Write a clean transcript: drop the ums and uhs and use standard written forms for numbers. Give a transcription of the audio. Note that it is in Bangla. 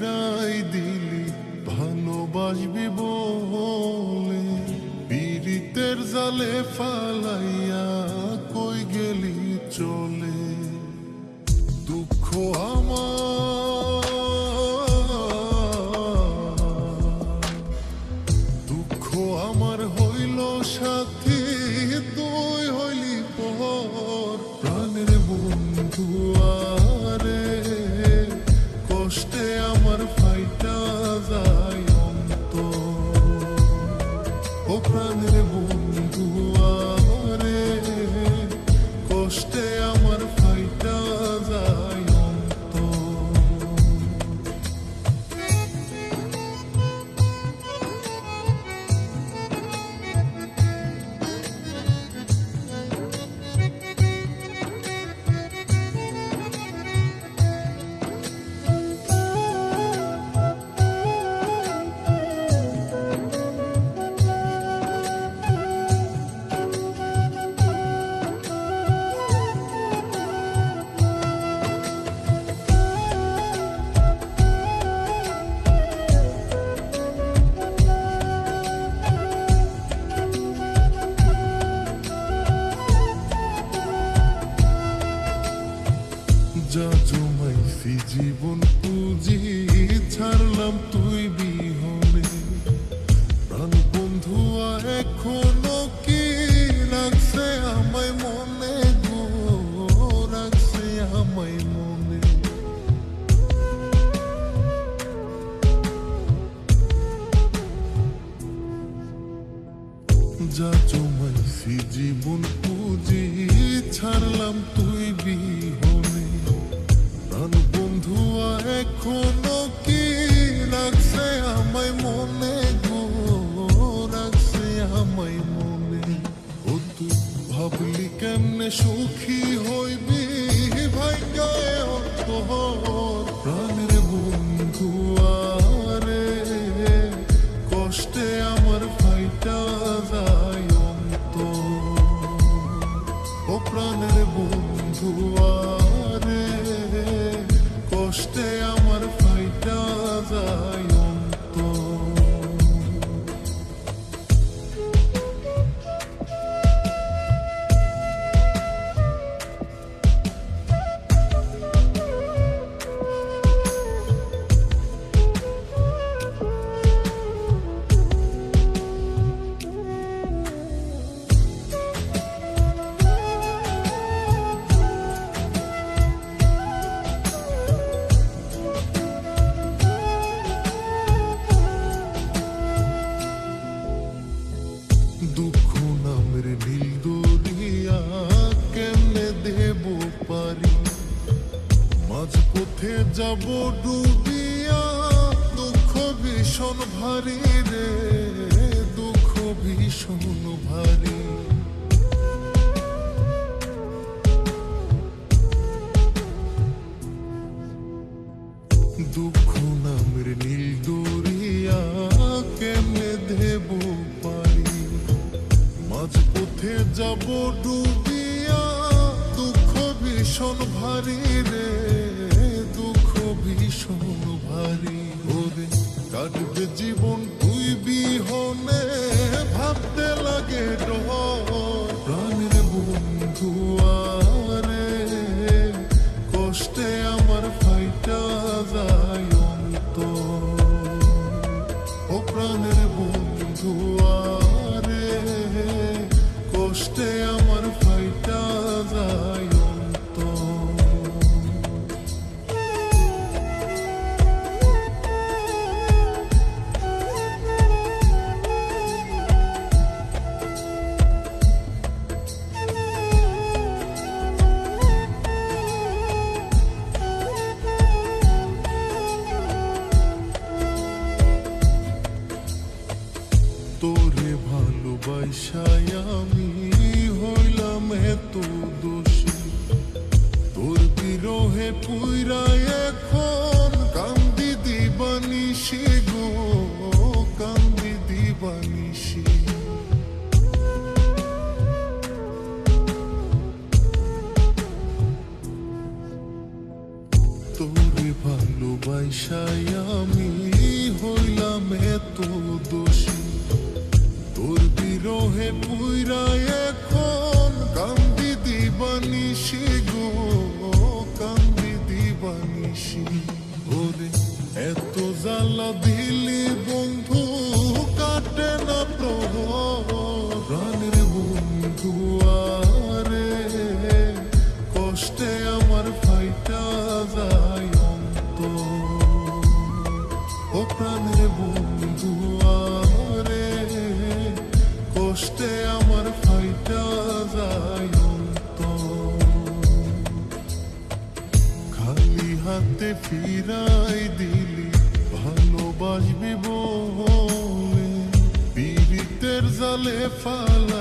ফিরাই দিলি ভালোবাসবি বলে, পীড়িতের জালে ফালাইয়া কই গেলি চলে। দুঃখ আমার হইল সাথী, তুই হইলি পর। প্রাণের বন্ধু আরে, কষ্টে আমার ফাইটা যায় অন্তর। ও প্রাণের বন্ধু আরে, কষ্টে আমার ফাইটা যায় অন্তর। যা জমাইছি জীবন পুঁজি, ছাড়লাম তুই বিহনে। প্রাণ বন্ধুয়া এখনো কি রাখছে আমায় মনে গো, রাখছে আমায় মনে। যা জমাইছি জীবন পুঁজি, ছাড়লাম তুই বিহনে। প্রাণ বন্ধুয়া এখনো কি রাখছে আমায় মনে গো, রাখছে আমায় মনে। ও তুই ভাবলি কেমনে সুখী হইবি ভাগ্যে অন্তর। প্রাণের বন্ধু আরে, কষ্টে আমার ফাইটা যায় অন্তর। ও প্রাণের বন্ধু আরে, কষ্টে আমার ফাইটা যায় অন্তর। দুঃখ নামের নীল দরিয়া কেমনে দেব পারি, মাঝপথে যাব ডুবিয়া। দুঃখ ভীষণ ভারী রে, দুঃখ ভীষণ ভারী। দুঃখ নামের নীল দরিয়া কেমনে দেব পারি, মাঝপথে যাব ডুবিয়া। দুঃখ ভীষণ ভারী রে, দুঃখ ভীষণ ভারী। ওরে কাটবে জীবন তুই বিহনে, ভাবতে লাগে ডর। প্রাণের বন্ধু আরে, কষ্টে আমার ফাইটা যায় অন্তর। ও প্রাণের বন্ধু আরে, কষ্টে আমার ফাইটা যায় অন্তর। তাই আমি হইলাম এত দোষী। তোর বিরহে পুইরা এখন কান্দি দিবানিশি গো, কান্দি দিবানিশি। ওরে এত জ্বালা দিলি বন্ধু কাটে না প্রাণের বন্ধু আরে, কষ্টে আমার ফাইটা যায় অন্তর। ও প্রাণের বন্ধু আরে, কষ্টে আমার ফাইটা যায় অন্তর। খালি হাতে ফিরাই দিলি ভালোবাসবি বলে, পীড়িতের জালে ফালা